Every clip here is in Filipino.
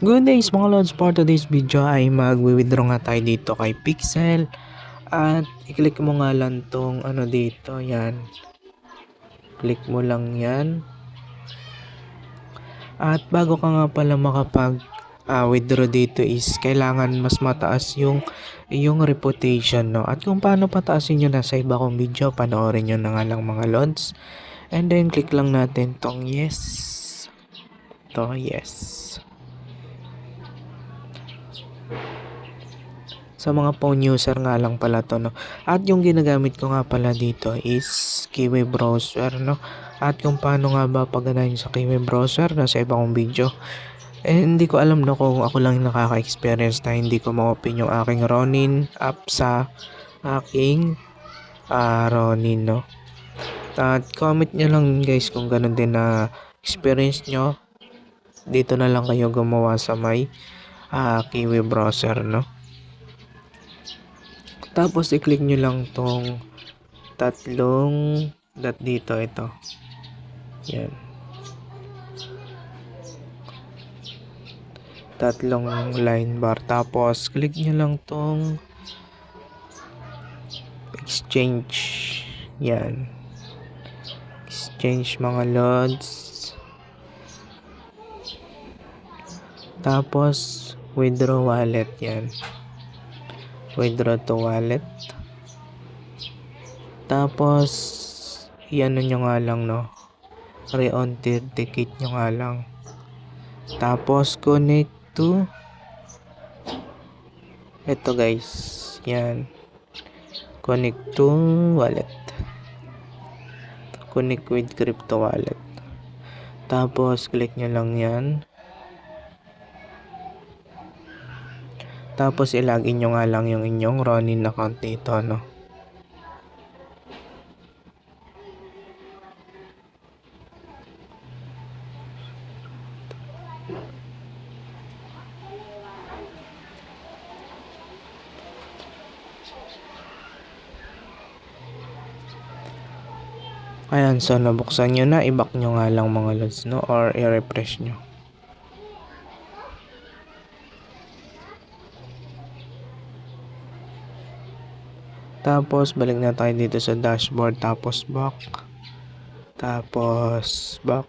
Good days mga lods, for today's video ay mag-withdraw nga tayo dito kay Pixel. At i-click mo nga lang tong ano dito, yan. Click mo lang yan. At bago ka nga pala makapag withdraw dito is kailangan mas mataas yung reputation, no? At kung paano pataasin nyo na sa iba kong video, panoorin nyo na nga lang mga lods. And then click lang natin tong yes. To yes. Sa mga phone user nga lang pala to, no? At yung ginagamit ko nga pala dito is Kiwi browser, no? At kung paano nga ba pagganahin sa Kiwi browser na sa ibang video, hindi ko alam, no, kung ako lang nakaka-experience na hindi ko ma-open yung aking Ronin app sa aking Ronin, no? At comment nyo lang guys kung ganun din na experience nyo. Dito na lang kayo gumawa sa may Kiwi browser, no? Tapos i-click nyo lang tong tatlong dot dito, ito. Yan. Tatlong line bar. Tapos click nyo lang tong exchange. Yan. Exchange mga lods. Tapos withdraw wallet, yan. Withdraw to wallet. Tapos iano nyo nga lang, no, re-authenticate nyo nga lang. Tapos connect to ito guys, yan, connect to wallet, connect with crypto wallet. Tapos click nyo lang yan. Tapos i-login nyo nga lang yung inyong Ronin account dito, no. Ayan, so nabuksan nyo na, i-back nyo nga lang mga lods, no, or i-refresh nyo. Tapos balik na tayo dito sa dashboard, tapos back, tapos back.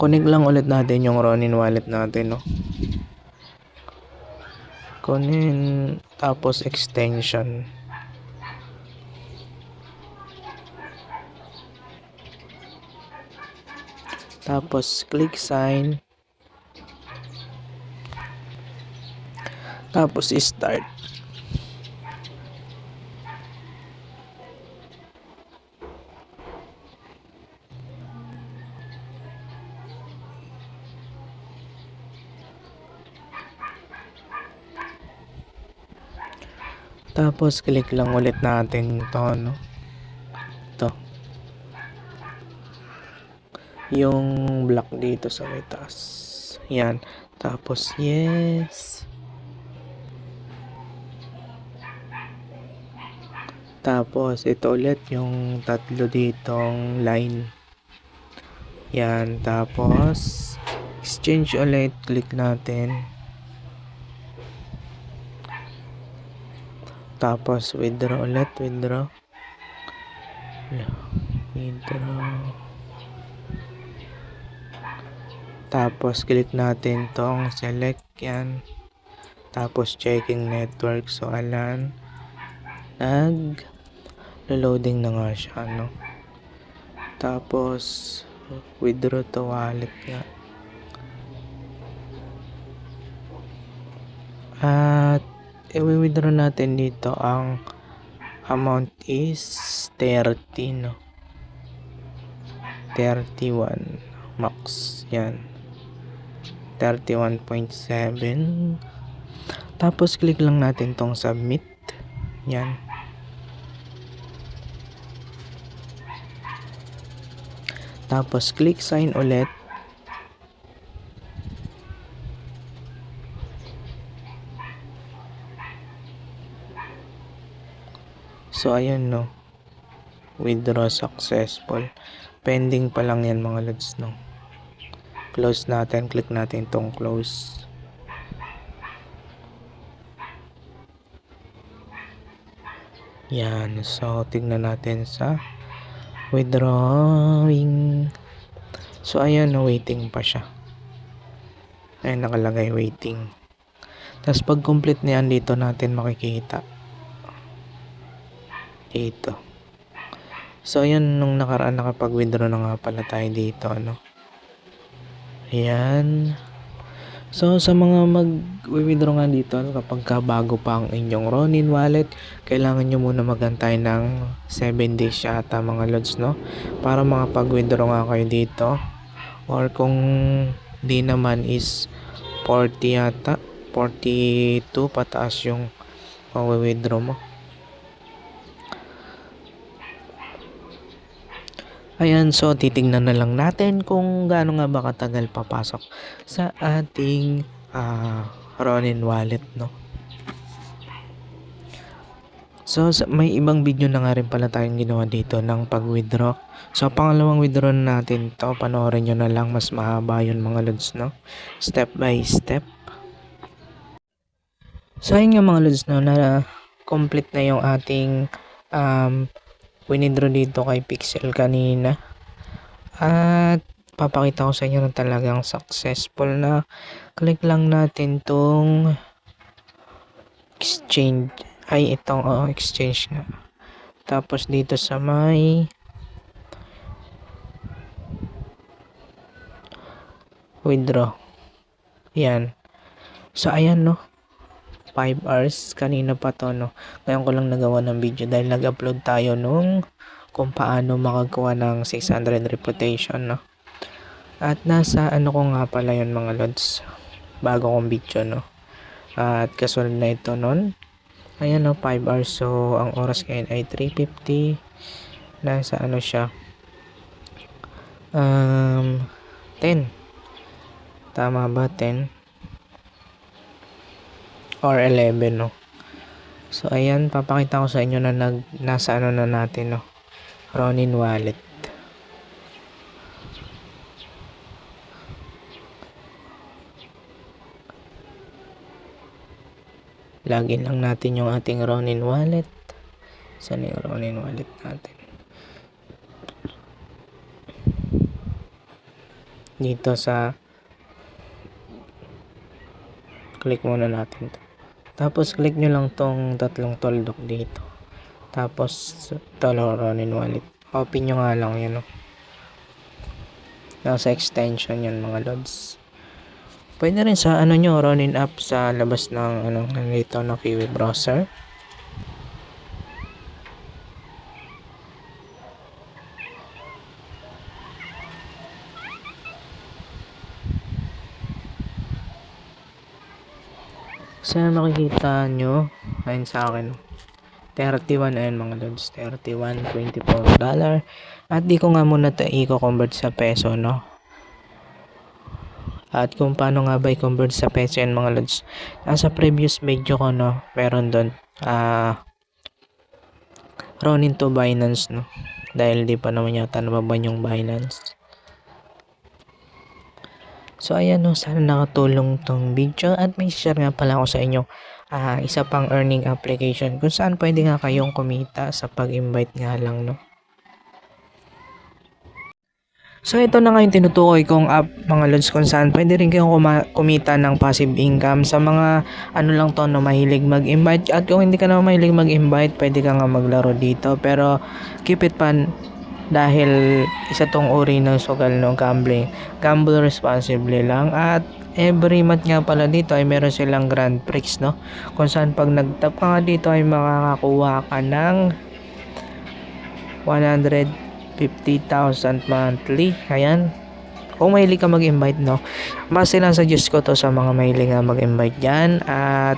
Connect lang ulit natin yung Ronin wallet natin, no. Connect, tapos extension. Tapos click sign. Tapos start. Tapos click lang ulit natin to, no. To. Yung block dito sa may taas. Yan. Tapos yes. Tapos ito ulit yung tatlo ditong line. Yan. Tapos exchange ulit. Click natin. Tapos withdraw ulit. Withdraw. Tapos click natin tong select, yan. Tapos checking network. So alan, loading na nga siya, no. Tapos withdraw to wallet nga. At i-withdraw natin dito ang amount is 30, no. 31 max, yan. 31.7. Tapos click lang natin tong submit, yan. Tapos click sign ulit. So ayan no, withdraw successful. Pending pa lang yan mga lods no. Close natin, click natin tong close. Yan, so tignan natin sa withdrawing. So ayan no, waiting pa siya. Ayan nakalagay waiting. Tapos pag complete niyan dito natin makikita dito. So ayan, nung nakaraan nakapag-withdraw na nga pala tayo dito ano. Ayan. So sa mga mag-withdraw nga dito kapag bago pa ang inyong Ronin wallet, kailangan nyo muna magantay ng 7 days yata mga lods no, para makapag-withdraw nga kayo dito. Or kung di naman is 40 yata, 42 pataas yung withdraw mo. Ayan, so titingnan na lang natin kung gaano nga ba katagal papasok sa ating Ronin wallet no. So may ibang video na nga rin pala tayong ginawa dito ng pag-withdraw. So pangalawang withdraw na natin to, panoorin nyo na lang, mas mahaba yun mga lods no, step by step. So ayun nga mga lods no, na complete na yung ating withdraw dito kay Pixel kanina. At papakita ko sa inyo na talagang successful na. Click lang natin tong exchange, ay itong exchange nga. Tapos dito sa may withdraw, yan. So ayan no, 5 hours kanina pa to no. Ngayon ko lang nagawa ng video dahil nag-upload tayo nung kung paano makakuha ng 600 reputation no. At nasa ano ko nga pala yun mga lods, bago kong video no. At kasunod na ito nun, ayan no, 5 hours. So ang oras ngayon ay 3:50. Nasa ano siya, 10, tama ba, 10 or 11 no. So ayan, papakita ko sa inyo na nasa ano na natin no, Ronin wallet. Login lang natin yung ating Ronin wallet. Saan yung Ronin wallet natin? Dito sa click muna natin to. Tapos click nyo lang tong tatlong toldok dito. Tapos Ronin wallet. Open nyo nga lang yan no. Nasa extension yan mga lods. Pwede rin sa ano nyo, Ronin app sa labas ng ano nito na Kiwi browser. Sana makikita nyo, ayun sa akin 31, ayun mga lods, 31.24 $. At di ko nga muna ito i-convert sa peso no. At kung paano nga ba i-convert sa peso yan mga lods, nasa previous video ko no, meron doon Ronin to Binance no, dahil di pa naman yata nababan yung Binance. So ayan no, sana nakatulong tong video at may share nga pala ako sa inyo isa pang earning application kung saan pwede nga kayong kumita sa pag-invite nga lang no. So ito na nga yung tinutukoy kong app mga lods, kung saan pwede rin kayong kumita ng passive income sa mga ano lang to no, mahilig mag-invite. At kung hindi ka na mahilig mag-invite, pwede ka nga maglaro dito, pero keep it fun dahil isa tong uri ng sugal ng gambling. Gamble responsibly lang. At every month nga pala dito ay meron silang Grand Prix no, kung saan pag nag-tap ka nga dito ay makakakuha ka ng 150,000 monthly. Ayan, kung mahilig ka mag-invite no, mas sinasuggest ko to sa mga mahilig nga mag-invite dyan. At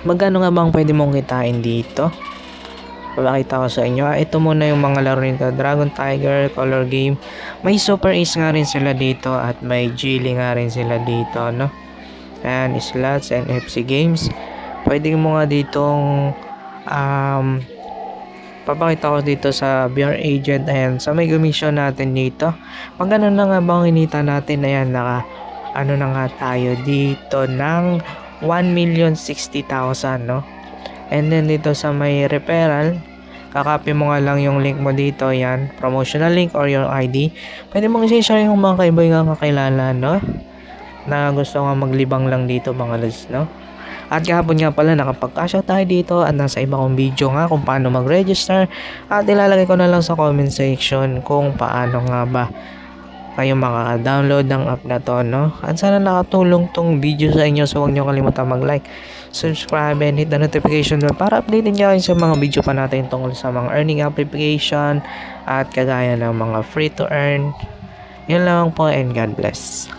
magkano nga bang pwede mong kitain dito? Papakita ko sa inyo. Ito muna yung mga laro nito, Dragon Tiger, Color Game. May Super Ace nga rin sila dito at may Geely nga rin sila dito no. And slots and FC games. Pwede mo nga ditong papakita ko dito sa VR agent. Ayan, sa may commission natin dito, magkano na nga bang inita natin? Ayan, ano na nga tayo dito ng 1,060,000, no? And then dito sa may referral, kakopy mo nga lang yung link mo dito. Yan, promotional link or your ID. Pwede mong i-share yung mga kaibigan kakilala, no? Na gusto nga maglibang lang dito, mga lods, no? At kahapon nga pala nakapag-cash out tayo dito at nasa iba kong video nga kung paano mag-register, at ilalagay ko na lang sa comment section kung paano nga ba kayo makaka-download ng app na to, no? At sana nakatulong tong video sa inyo, so huwag nyo kalimutan mag-like, subscribe, and hit the notification bell para updated nyo kayo sa mga video pa natin tungkol sa mga earning application at kagaya ng mga free to earn. Yun lang po, and God bless.